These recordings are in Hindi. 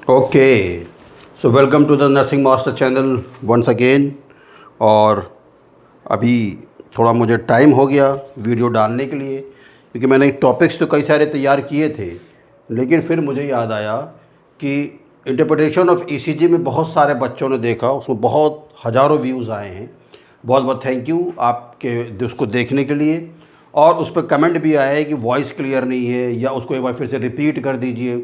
Okay, so welcome to the Nursing Master channel once again। और अभी थोड़ा मुझे टाइम हो गया वीडियो डालने के लिए, क्योंकि मैंने टॉपिक्स तो कई सारे तैयार किए थे, लेकिन फिर मुझे याद आया कि इंटरप्रिटेशन ऑफ ईसीजी में बहुत सारे बच्चों ने देखा, उसमें बहुत हज़ारों व्यूज़ आए हैं। बहुत बहुत थैंक यू आपके उसको देखने के लिए। और उस पर कमेंट भी आया है कि वॉइस क्लियर नहीं है, या उसको एक बार फिर से रिपीट कर दीजिए।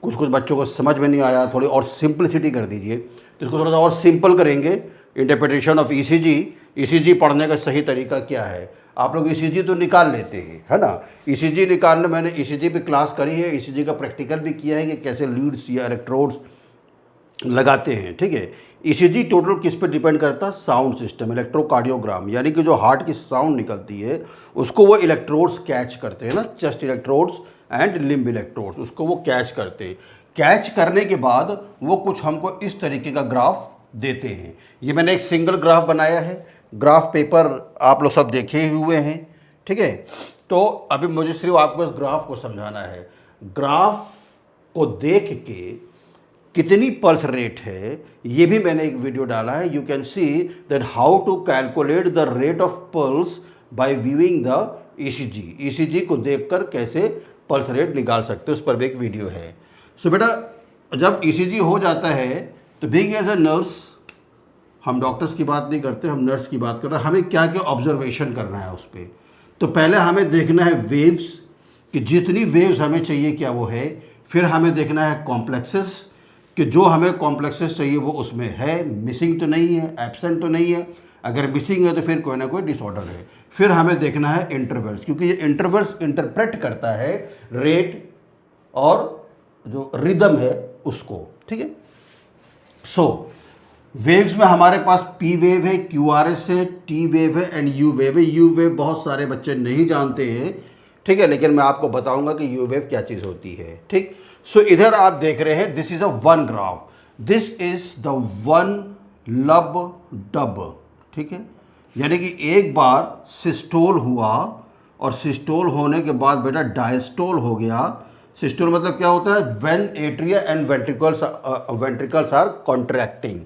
कुछ कुछ बच्चों को समझ में नहीं आया, थोड़ी और सिंपलिसिटी कर दीजिए। तो इसको थोड़ा सा और सिंपल करेंगे। इंटरप्रिटेशन ऑफ ईसीजी, ईसीजी पढ़ने का सही तरीका क्या है। आप लोग ईसीजी तो निकाल लेते हैं, है ना। ईसीजी निकालने मैंने ईसीजी पे क्लास करी है, ईसीजी का प्रैक्टिकल भी किया है कि कैसे लीड्स या इलेक्ट्रोड्स लगाते हैं, ठीक है। ईसीजी टोटल किस पे डिपेंड करता है? साउंड सिस्टम, इलेक्ट्रोकार्डियोग्राम, यानी कि जो हार्ट की साउंड निकलती है उसको वो इलेक्ट्रोड्स कैच करते हैं ना, chest electrodes and limb electrodes, उसको वो कैच करते हैं। कैच करने के बाद वो कुछ हमको इस तरीके का ग्राफ देते हैं। ये मैंने एक सिंगल ग्राफ बनाया है, ग्राफ पेपर आप लोग सब देखे ही हुए हैं, ठीक है। तो अभी मुझे सिर्फ आपको इस ग्राफ को समझाना है। ग्राफ को देख के कितनी पल्स रेट है ये भी मैंने एक वीडियो डाला है। You can see that how to calculate the rate of pulse by viewing the ECG. ECG को देखकर कैसे पल्स रेट निकाल सकते हो, उस पर भी एक वीडियो है। सो बेटा, जब ईसीजी हो जाता है तो बीइंग एज अ नर्स, हम डॉक्टर्स की बात नहीं करते, हम नर्स की बात कर रहे हैं। हमें क्या क्या ऑब्जर्वेशन करना है उस पर। तो पहले हमें देखना है वेव्स, कि जितनी वेव्स हमें चाहिए क्या वो है। फिर हमें देखना है कॉम्प्लेक्सेस, कि जो हमें कॉम्प्लेक्सेस चाहिए वो उसमें है, मिसिंग तो नहीं है, एब्सेंट तो नहीं है। अगर मिसिंग है तो फिर कोई ना कोई डिसऑर्डर है। फिर हमें देखना है इंटरवल्स, क्योंकि ये इंटरवल्स इंटरप्रेट करता है रेट और जो रिदम है उसको, ठीक है। सो वेव्स में हमारे पास पी वेव है, क्यू आर एस है, टी वेव है एंड यू वेव है। यू वेव बहुत सारे बच्चे नहीं जानते हैं, ठीक है, लेकिन मैं आपको बताऊंगा कि यू वेव क्या चीज़ होती है, ठीक। सो इधर आप देख रहे हैं, this is a one graph, this is the one लब डब, ठीक है। यानी कि एक बार सिस्टोल हुआ और सिस्टोल होने के बाद बेटा डायस्टोल हो गया। सिस्टोल मतलब क्या होता है? When atria and ventricles are contracting.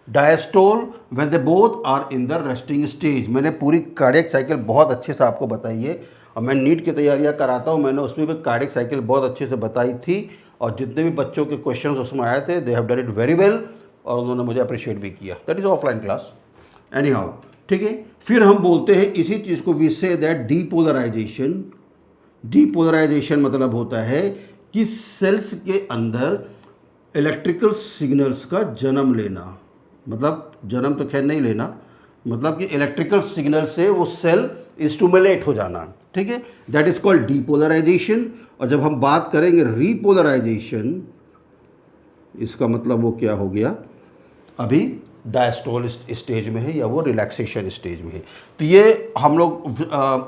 Diastole when they both are in the resting stage. मैंने पूरी कार्डियक साइकिल बहुत अच्छे से आपको बताई है, और मैं नीट की तैयारियां कराता हूं, मैंने उसमें भी कार्डियक साइकिल बहुत अच्छे से बताई थी। और जितने भी बच्चों के क्वेश्चंस उसमें आए थे, they have done it very well, और उन्होंने मुझे अप्रिशिएट भी किया। That is offline class any how, ठीक है। फिर हम बोलते हैं इसी चीज़ को, we say that depolarisation. Depolarisation मतलब होता है कि सेल्स के अंदर इलेक्ट्रिकल सिग्नल्स का जन्म लेना। मतलब जन्म तो खैर नहीं लेना, मतलब कि इलेक्ट्रिकल सिग्नल से वो सेल स्टिमुलेट हो जाना, ठीक है। That is called depolarisation. और जब हम बात करेंगे रीपोलराइजेशन, इसका मतलब वो क्या हो गया, अभी डायस्टोल स्टेज में है या वो रिलैक्सेशन स्टेज में है। तो ये हम लोग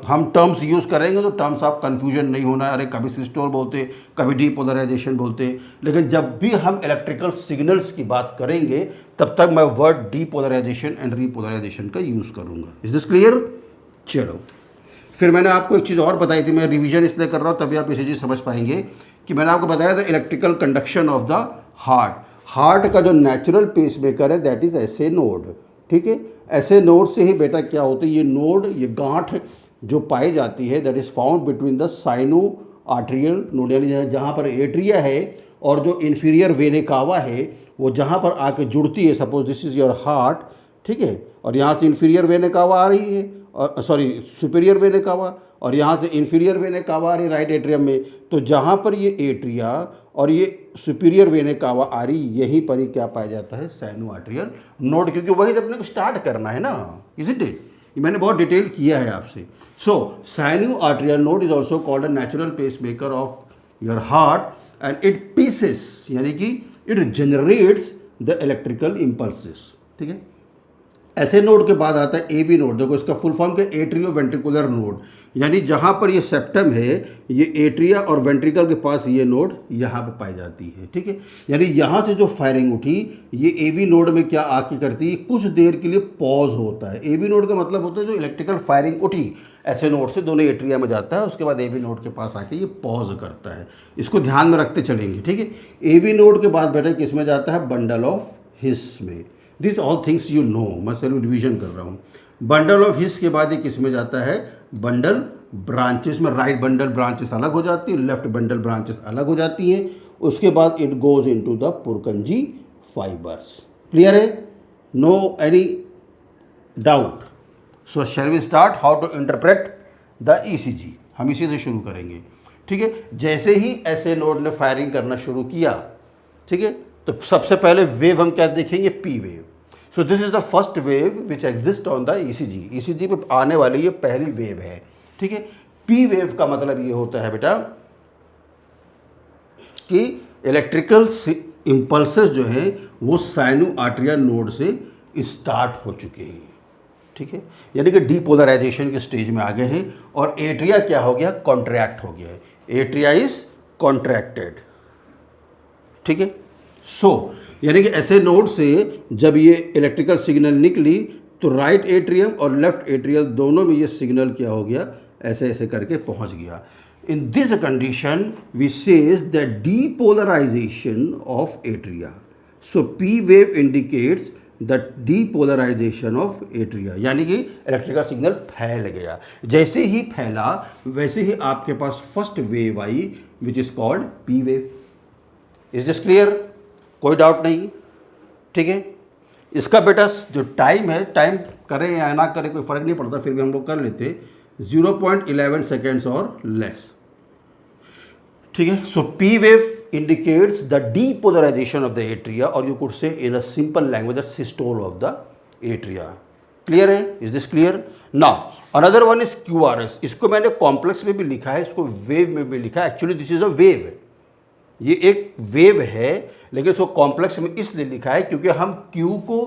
हम टर्म्स यूज़ करेंगे तो टर्म्स आप कंफ्यूजन नहीं होना है। अरे कभी सिस्टोल बोलते, कभी डीपोलराइजेशन बोलते, लेकिन जब भी हम इलेक्ट्रिकल सिग्नल्स की बात करेंगे तब तक मैं वर्ड डीपोलराइजेशन एंड रीपोलराइजेशन का यूज़ करूँगा। Is this clear? चलो, फिर मैंने आपको एक चीज़ और बताई थी, मैं रिवीजन इसलिए कर रहा हूँ तभी आप इसी चीज़ समझ पाएंगे, कि मैंने आपको बताया था electrical conduction of the heart. Heart का जो नेचुरल पेस मेकर है दैट इज़ एसए नोड, ठीक है। एसए नोड से ही बेटा क्या होता है, ये नोड, ये गांठ जो पाई जाती है that is found between the sino atrial node, यानी जहाँ पर एट्रिया है और जो इन्फीरियर वेने कावा है वो जहाँ पर आके जुड़ती है। Suppose this is your heart, ठीक है, और यहाँ से इन्फीरियर वेने कावा आ रही है, और सॉरी सुपीरियर वेने कावा, और यहाँ से इन्फीरियर वेने कावा आ रही है राइट एट्रियम में। तो जहाँ पर ये एट्रिया और ये सुपीरियर वेने कावा आ रही, यहीं पर ही क्या पाया जाता है? साइनो आर्ट्रियल नोड, क्योंकि वही से अपने को स्टार्ट करना है ना, इज़न्ट इट? ये मैंने बहुत डिटेल किया है आपसे। So sino atrial node is also called a natural pacemaker of your heart and it paces, यानी कि it generates the electrical impulses, ठीक है। ऐसे नोड के बाद आता है एवी नोड। देखो इसका फुल फॉर्म क्या, एट्रियो वेंट्रिकुलर नोड, यानी जहाँ पर ये सेप्टम है, ये एट्रिया और वेंट्रिकल के पास ये नोड यहाँ पे पाई जाती है। ठीक है, यानी यहाँ से जो फायरिंग उठी ये एवी नोड में क्या आके करती है, कुछ देर के लिए पॉज होता है। एवी नोड का मतलब होता है जो इलेक्ट्रिकल फायरिंग उठी ऐसे नोड से दोनों एट्रिया में जाता है, उसके बाद एवी नोड के पास आके ये पॉज करता है। इसको ध्यान में रखते चलेंगे। ठीक है, एवी नोड के बाद बेटा किस में जाता है, बंडल ऑफ हिस में। This all things you know, मैं सिर्फ रिविजन कर रहा हूँ। बंडल ऑफ हिस के बाद ये किस में जाता है, बंडल ब्रांचेस में। राइट बंडल ब्रांचेस अलग हो जाती है, लेफ्ट बंडल ब्रांचेस अलग हो जाती हैं। उसके बाद it goes into the Purkinje fibres. Clear है, no any doubt. So shall we start how to interpret the ECG. हम इसी से शुरू करेंगे। ठीक है, जैसे ही ऐसे नोड ने फायरिंग करना शुरू किया, ठीक है, तो सबसे पहले वेव हम क्या देखेंगे, P wave. So this is the first wave which exist on the ECG. ECG पे आने वाली ये पहली वेव है। ठीक है, पी वेव का मतलब ये होता है बेटा कि इलेक्ट्रिकल इम्पल्सेस जो है वो साइनो आर्टेरियल नोड से स्टार्ट हो चुके हैं। ठीक है, यानी कि डीपोलराइजेशन के स्टेज में आ गए हैं और एट्रिया क्या हो गया, कॉन्ट्रैक्ट हो गया है। Atria is contracted. ठीक है, सो यानी कि ऐसे नोड से जब ये इलेक्ट्रिकल सिग्नल निकली तो राइट एट्रियम और लेफ्ट एट्रियल दोनों में ये सिग्नल क्या हो गया, ऐसे ऐसे करके पहुंच गया। In this condition we says the depolarisation of atria. So P wave indicates the depolarisation of atria, यानी कि इलेक्ट्रिकल सिग्नल फैल गया। जैसे ही फैला वैसे ही आपके पास first wave I which is called P wave. Is this clear, कोई डाउट नहीं। ठीक है, इसका बेटा जो टाइम है, टाइम करें या ना करें कोई फ़र्क नहीं पड़ता, फिर भी हम लोग कर लेते 0.11 सेकेंड्स और लेस। ठीक है, so P wave indicates the depolarization of the atria, or you could say in a simple language the systole of the atria. Clear है, is this clear? Now another one is QRS. इसको मैंने कॉम्प्लेक्स में भी लिखा है, इसको वेव में भी लिखा है। Actually this is a wave, ये एक वेव है, लेकिन इसको कॉम्प्लेक्स में इसलिए लिखा है क्योंकि हम Q को,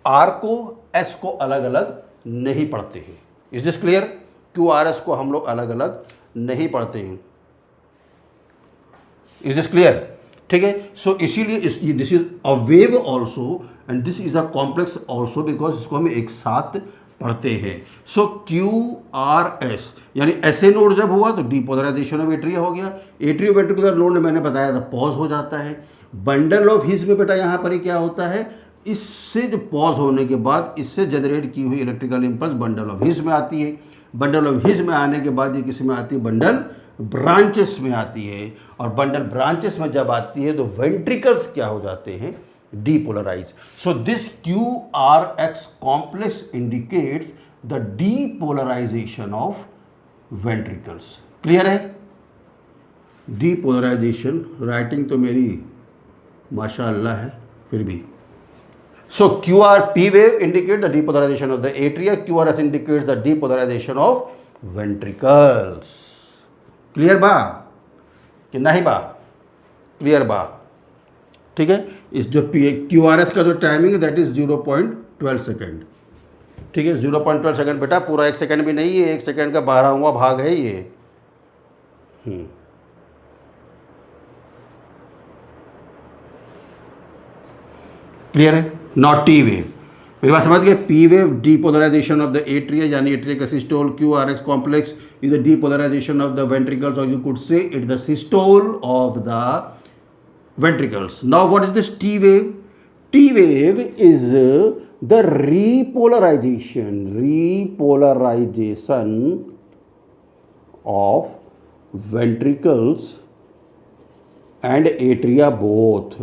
R को, S को अलग अलग नहीं पढ़ते हैं। Is this clear? QRS को हम लोग अलग अलग नहीं पढ़ते हैं। Is this clear? ठीक है, सो इसीलिए this is a wave also and this is a complex also, because इसको हम एक साथ पढ़ते हैं। सो QRS यानी ऐसे नोड जब हुआ तो डीपोलराइजेशन ऑफ एट्रिया हो गया। एट्रियो वेंट्रिकुलर नोड ने मैंने बताया था पॉज हो जाता है। बंडल ऑफ हिस में बेटा यहाँ पर ही क्या होता है, इससे जो पॉज होने के बाद इससे जनरेट की हुई electrical impulse bundle of his में आती है। बंडल ऑफ हिस में आने के बाद ये किस में आती है, बंडल ब्रांचेस में आती है। और बंडल ब्रांचेस में जब आती है तो वेंट्रिकल्स क्या हो जाते हैं, depolarise. So this QRX complex indicates the depolarisation of ventricles. Clear है? डीपोलराइजेशन, राइटिंग तो मेरी माशाअल्लाह है फिर भी। So P wave indicates the depolarization of the atria, QRS indicates the depolarization of ventricles. Clear बा कि नहीं बा? क्लियर बा? ठीक है, इस जो QRS का जो टाइमिंग है दैट इज 0.12 सेकेंड। ठीक है, 0.12 सेकेंड बेटा, पूरा 1 सेकेंड भी नहीं है, 1 सेकेंड का 12वां भाग है ये। क्लियर है? Not T wave. मेरी बात समझ गए? P wave depolarisation of the atria, यानी एट्रिया का systole. QRX complex is the depolarisation of the ventricles, और you could say it the systole of the ventricles. Now what is this T wave? T wave is the repolarization of ventricles and atria both.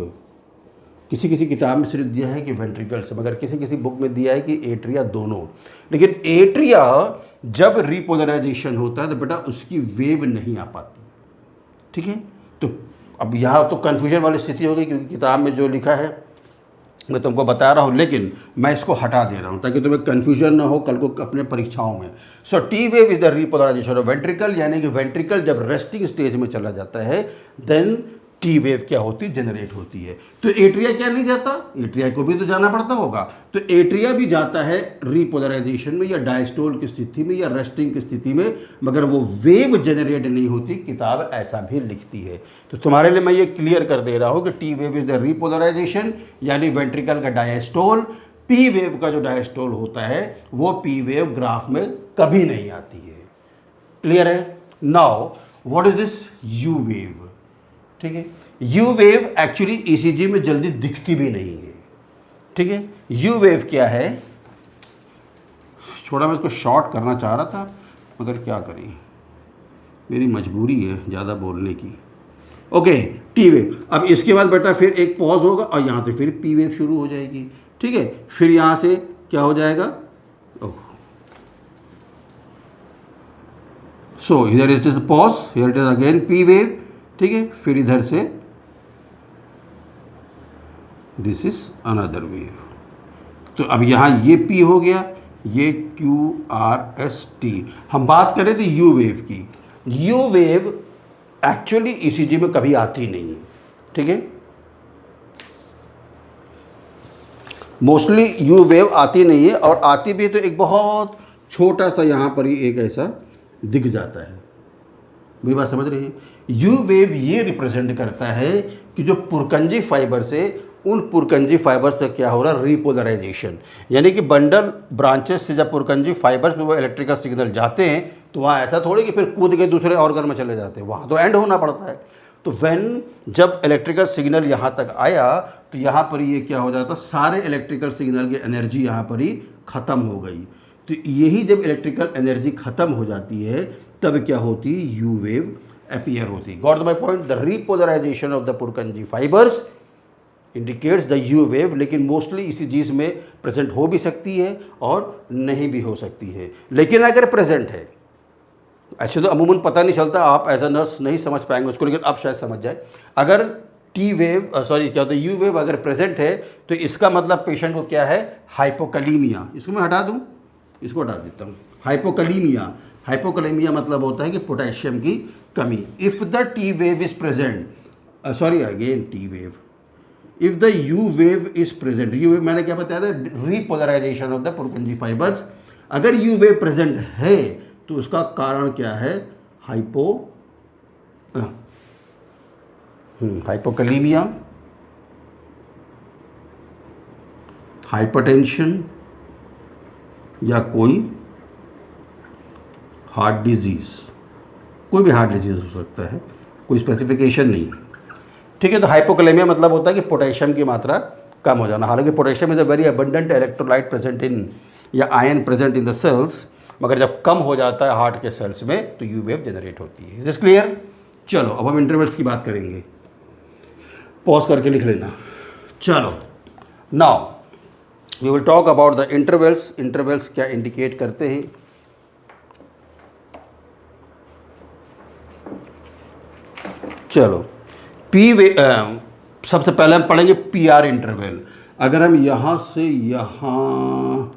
किसी किसी किताब में सिर्फ दिया है कि वेंट्रिकल्स, मगर किसी किसी बुक में दिया है कि एट्रिया दोनों। लेकिन एट्रिया जब रिपोलराइजेशन होता है तो बेटा उसकी वेव नहीं आ पाती। ठीक है, तो अब यहाँ तो कन्फ्यूजन वाली स्थिति हो गई, क्योंकि किताब में जो लिखा है मैं तुमको बता रहा हूँ, लेकिन मैं इसको हटा दे रहा हूँ ताकि तुम्हें कन्फ्यूजन ना हो कल को अपने परीक्षाओं में। So T wave is the repolarisation of ventricle, यानी कि वेंट्रिकल जब रेस्टिंग स्टेज में चला जाता है देन टी वेव क्या होती है, जनरेट होती है। तो एट्रिया क्या नहीं जाता, एट्रिया को भी तो जाना पड़ता होगा, तो एट्रिया भी जाता है रीपोलराइजेशन में या डायस्टोल की स्थिति में या रेस्टिंग की स्थिति में, मगर वो वेव जनरेट नहीं होती। किताब ऐसा भी लिखती है। तो तुम्हारे लिए मैं ये क्लियर कर दे रहा हूँ कि T wave is the repolarisation, यानी वेंट्रिकल का डायस्टोल। पी वेव का जो डायस्टोल होता है वो पी वेव ग्राफ में कभी नहीं आती है। क्लियर है? Now what is this you wave? ठीक है, यू वेव एक्चुअली ईसीजी में जल्दी दिखती भी नहीं है। ठीक है, यू वेव क्या है, थोड़ा मैं इसको शॉर्ट करना चाह रहा था मगर क्या करें, मेरी मजबूरी है ज़्यादा बोलने की। Okay, T wave. अब इसके बाद बेटा फिर एक पॉज होगा और यहाँ से फिर पी वेव शुरू हो जाएगी। ठीक है, फिर यहाँ से क्या हो जाएगा, सो इधर it is pause, here it is again P wave. ठीक है, फिर इधर से दिस इज अनदर वेव। तो अब यहाँ ये पी हो गया, ये क्यू आर एस टी। हम बात करें तो यू वेव की। यू वेव एक्चुअली ईसीजी में कभी आती नहीं है। ठीक है, मोस्टली यू वेव आती नहीं है, और आती भी तो एक बहुत छोटा सा यहाँ पर ही एक ऐसा दिख जाता है। मेरी बात समझ रहे हैं? यू वेव ये रिप्रेजेंट करता है कि जो पुरकंजी फाइबर से उन पुरकंजी फाइबर से क्या हो रहा है, रीपोलराइजेशन। यानी कि बंडल ब्रांचेस से जब पुरकंजी फाइबर्स में वो इलेक्ट्रिकल सिग्नल जाते हैं तो वहाँ ऐसा थोड़ी कि फिर कूद के दूसरे ऑर्गन में चले जाते हैं, वहाँ तो एंड होना पड़ता है। तो व्हेन जब इलेक्ट्रिकल सिग्नल यहाँ तक आया तो यहाँ पर ये क्या हो जाता, सारे इलेक्ट्रिकल सिग्नल की एनर्जी यहाँ पर ही ख़त्म हो गई। तो यही जब इलेक्ट्रिकल एनर्जी ख़त्म हो जाती है तब क्या होती है, यू वेव अपीयर होती। Got my point? The repolarisation of the Purkinje fibres indicates the you wave, लेकिन मोस्टली इसी चीज़ में प्रेजेंट हो भी सकती है और नहीं भी हो सकती है। लेकिन अगर प्रेजेंट है, ऐसे तो अमूमन पता नहीं चलता, आप एज अ नर्स नहीं समझ पाएंगे उसको, लेकिन आप शायद समझ जाए। अगर टी वेव क्या होता है, यू वेव अगर प्रेजेंट है तो इसका मतलब पेशेंट को क्या है, हाइपोकलीमिया। इसको मैं हटा दूँ, इसको हटा देता हूँ। हाइपोकलीमिया, हाइपोकलीमिया मतलब होता है कि पोटेशियम की कमी। If the T wave is present, sorry again T wave, if the you wave is present, you wave मैंने क्या बताया था, repolarisation of the Purkinje fibres. अगर यू वेव प्रेजेंट है तो उसका कारण क्या है, हाइपोकलीमिया, हाइपरटेंशन या कोई हार्ट डिजीज़, कोई भी हार्ट डिजीज़ हो सकता है, कोई स्पेसिफिकेशन नहीं है। ठीक है, तो हाइपोकलेमिया मतलब होता है कि पोटेशियम की मात्रा कम हो जाना। हालांकि potassium is a very abundant electrolyte present in, या ion present in the cells, मगर जब कम हो जाता है हार्ट के सेल्स में तो यू वेव जनरेट होती है। Is this clear? चलो अब हम इंटरवल्स की बात करेंगे, पॉज करके लिख लेना। चलो now we will talk about the intervals. Intervals क्या इंडिकेट करते हैं? चलो पी वे सबसे पहले हम पढ़ेंगे पी आर इंटरवल। अगर हम यहाँ से यहाँ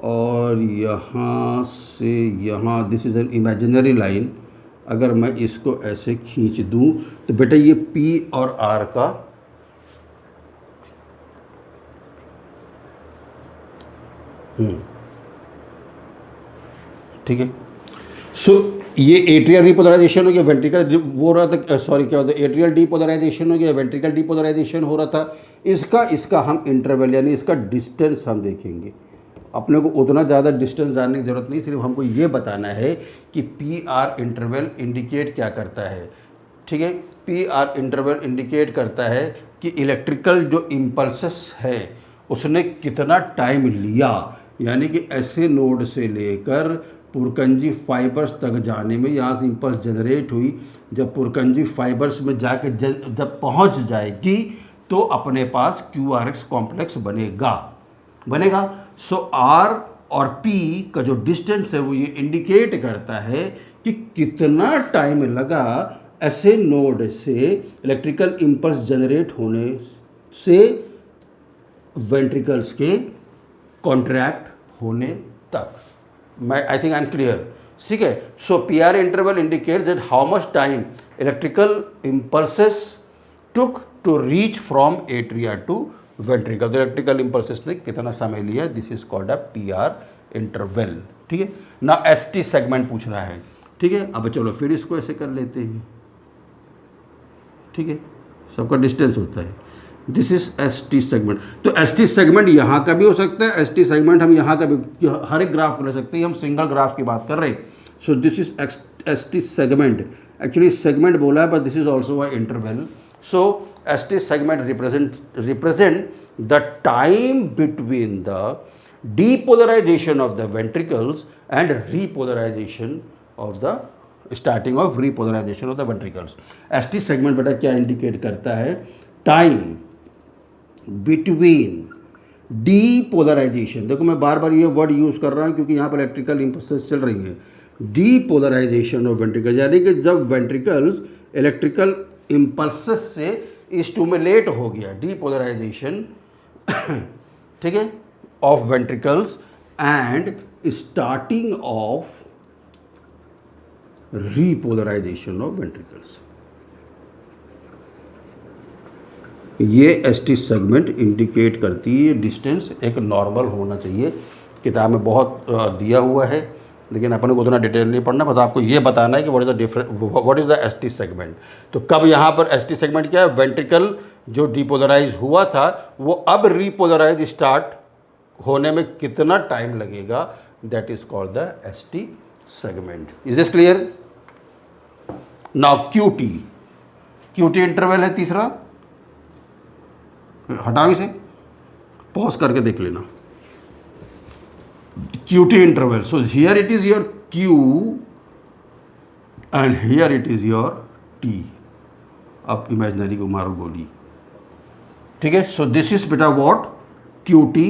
और यहाँ से यहाँ, this is an imaginary line, अगर मैं इसको ऐसे खींच दूँ तो बेटा ये पी और आर का ठीक है। सो ये एट्रियल रिपोलराइजेशन हो गया, वेंट्रिकल वो हो रहा था, सॉरी क्या होता है, एट्रियल डीपोलराइजेशन हो गया, वेंट्रिकल डीपोलराइजेशन हो रहा था। इसका हम इंटरवल यानी इसका डिस्टेंस हम देखेंगे। अपने को उतना ज़्यादा डिस्टेंस जानने की ज़रूरत नहीं, सिर्फ हमको ये बताना है कि पी आर इंटरवल इंडिकेट क्या करता है। ठीक है, पी आर इंटरवल इंडिकेट करता है कि इलेक्ट्रिकल जो इम्पल्सेस है उसने कितना टाइम लिया, यानी कि ऐसे नोड से लेकर पुरकंजी फाइबर्स तक जाने में, यहाँ से इम्पल्स जनरेट हुई, जब पुरकंजी फाइबर्स में जाके जब पहुँच जाएगी तो अपने पास QRX कॉम्प्लेक्स बनेगा। सो R और P का जो डिस्टेंस है वो ये इंडिकेट करता है कि कितना टाइम लगा ऐसे नोड से इलेक्ट्रिकल इम्पल्स जनरेट होने से वेंट्रिकल्स के कॉन्ट्रैक्ट होने तक। I think I am clear? ठीक है। So P R interval indicates that how much time electrical impulses took to reach from atria to ventricle. तो इलेक्ट्रिकल इम्पल्सेस ने कितना समय लिया, this is called a PR interval. ठीक है ना. ST सेगमेंट पूछ रहा है. ठीक है, अब चलो फिर इसको ऐसे कर लेते हैं. ठीक है, सबका डिस्टेंस होता है. This is ST segment. तो ST सेगमेंट यहाँ का भी हो सकता है, ST सेगमेंट हम यहाँ का भी, हर एक ग्राफ को ले सकते हैं. हम सिंगल ग्राफ की बात कर रहे हैं. सो this is ST segment. Actually segment बोला है, but this is also a interval. So ST segment represent the time between the depolarization of the ventricles and repolarization of the starting of repolarization of the ventricles. ST segment बेटा क्या इंडिकेट करता है, टाइम बिटवीन डीपोलराइजेशन. देखो मैं बार बार ये वर्ड यूज़ कर रहा हूँ क्योंकि यहाँ पर इलेक्ट्रिकल इम्पल्सेस चल रही हैं. डीपोलराइजेशन ऑफ वेंट्रिकल, यानी कि जब वेंट्रिकल्स इलेक्ट्रिकल इम्पल्सेस से स्टिमुलेट हो गया, डीपोलराइजेशन. ठीक है, of ventricles and starting of repolarisation of ventricles. ये ST सेगमेंट इंडिकेट करती है डिस्टेंस. एक नॉर्मल होना चाहिए. किताब में बहुत दिया हुआ है, लेकिन अपन को उतना डिटेल नहीं पढ़ना, बस आपको ये बताना है कि what is the ST segment. तो कब यहाँ पर ST सेगमेंट क्या है, वेंट्रिकल जो डिपोलराइज हुआ था वो अब रीपोलराइज स्टार्ट होने में कितना टाइम लगेगा, that is called the ST segment. Is this clear? Now QT interval है तीसरा. हटाओ इसे, पॉज करके देख लेना. QT interval. So here it is your Q and here it is your T. अब इमेजिनरी को मारो गोली. ठीक है, so this is beta what? QT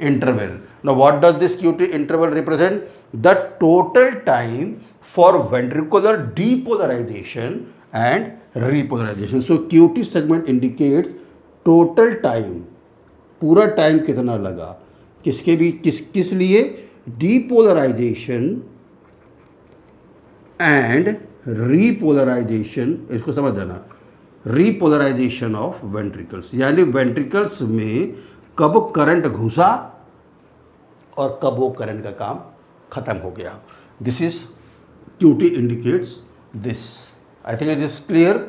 interval. Now what does this QT interval represent? The total time for ventricular depolarization and repolarization. So QT segment indicates total time. पूरा टाइम कितना लगा किसके भी किस लिए, डीपोलराइजेशन एंड रीपोलराइजेशन. इसको समझ जाना, रीपोलराइजेशन ऑफ वेंट्रिकल्स, यानी वेंट्रिकल्स में कब करंट घुसा और कब वो करंट का काम खत्म हो गया. This is QT indicates this. I think it is clear.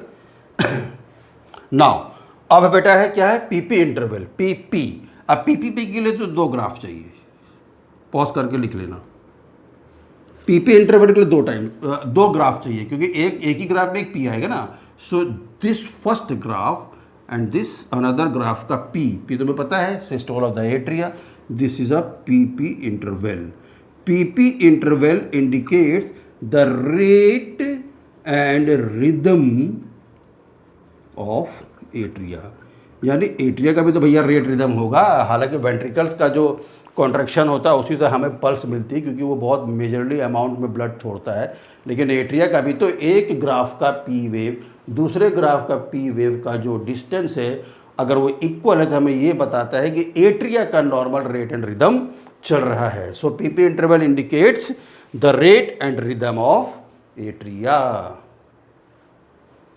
Now अब बेटा है क्या है, PP इंटरवल. PP. अब PPP के लिए तो दो ग्राफ चाहिए, पॉज करके लिख लेना. PP इंटरवल के लिए दो ग्राफ चाहिए, क्योंकि एक ही ग्राफ में एक P आएगा ना. So this first graph and this another graph का P तुम्हें पता है, systole of the atria. This is a PP interval. PP interval indicates the rate and rhythm of atria. यानी एट्रिया का भी तो भैया रेट रिदम होगा. हालांकि वेंट्रिकल्स का जो कॉन्ट्रैक्शन होता है उसी से हमें पल्स मिलती है, क्योंकि वो बहुत मेजरली अमाउंट में ब्लड छोड़ता है. लेकिन एट्रिया का भी तो एक ग्राफ का P वेव दूसरे ग्राफ का P वेव का जो डिस्टेंस है, अगर वो इक्वल है तो हमें ये बताता है कि एट्रिया का नॉर्मल रेट एंड रिदम चल रहा है. सो PP interval indicates the rate and rhythm of atria.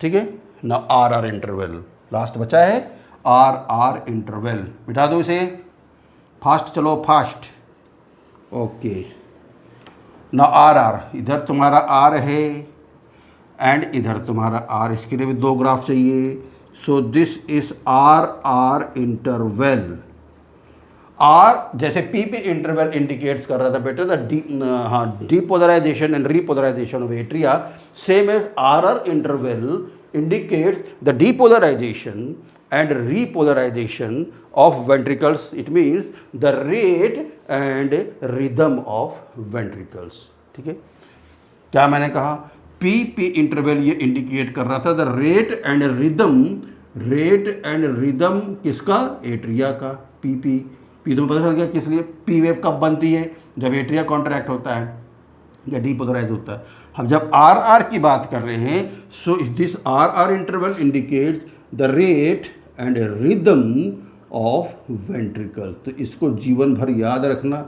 ठीक है ना. RR इंटरवल लास्ट बचा है, RR इंटरवल. बिठा दो इसे, फास्ट चलो फास्ट. ओके ना. RR इधर तुम्हारा R है एंड इधर तुम्हारा R. इसके लिए भी दो ग्राफ चाहिए. So this is RR interval. R जैसे PP इंटरवल इंडिकेट्स कर रहा था बेटा the depolarisation and repolarisation of atria, same as RR interval indicates the depolarization and repolarization of ventricles. It means the rate and rhythm of ventricles. ठीक है, क्या मैंने कहा, PP इंटरवल ये इंडिकेट कर रहा था द रेट एंड रिदम किसका, एट्रिया का. PP तो पता चल गया किस लिए, P वेव कब बनती है, जब एट्रिया कॉन्ट्रैक्ट होता है या डीपोलराइज होता है. हम जब RR की बात कर रहे हैं, so this RR interval indicates the rate and rhythm of ventricle. तो इसको जीवन भर याद रखना.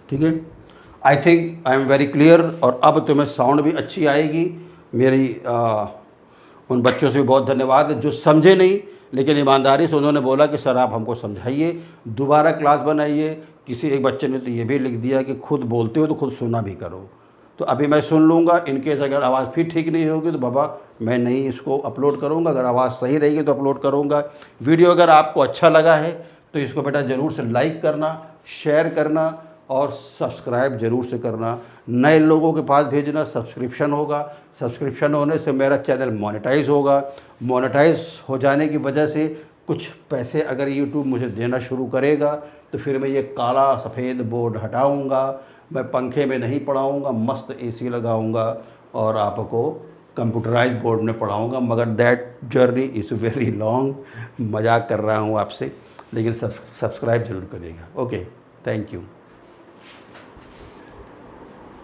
ठीक है, आई think I am very clear. और अब तुम्हें साउंड भी अच्छी आएगी. मेरी उन बच्चों से भी बहुत धन्यवाद जो समझे नहीं, लेकिन ईमानदारी से उन्होंने बोला कि सर आप हमको समझाइए, दोबारा क्लास बनाइए। किसी एक बच्चे ने तो ये भी लिख दिया कि खुद बोलते हो तो खुद सुना भी करो। तो अभी मैं सुन लूँगा, इनकेस अगर आवाज़ फिर ठीक नहीं होगी तो बाबा मैं नहीं इसको अपलोड करूँगा, अगर आवाज़ सही रहेगी तो अपलोड करूँगा। वीडियो अगर आपको अच्छा लगा है तो इसको बेटा ज़रूर से लाइक करना, शेयर करना और सब्सक्राइब ज़रूर से करना। नए लोगों के पास भेजना, सब्सक्रिप्शन होगा, सब्सक्रिप्शन होने से मेरा चैनल मोनेटाइज होगा। मोनेटाइज हो जाने की वजह से कुछ पैसे अगर यूट्यूब मुझे देना शुरू करेगा तो फिर मैं ये काला सफ़ेद बोर्ड हटाऊंगा, मैं पंखे में नहीं पढ़ाऊंगा, मस्त एसी लगाऊंगा और आपको कंप्यूटराइज बोर्ड में पढ़ाऊंगा। मगर that journey is very long, मजाक कर रहा हूँ आपसे, लेकिन सब्सक्राइब ज़रूर करिएगा। Okay, thank you.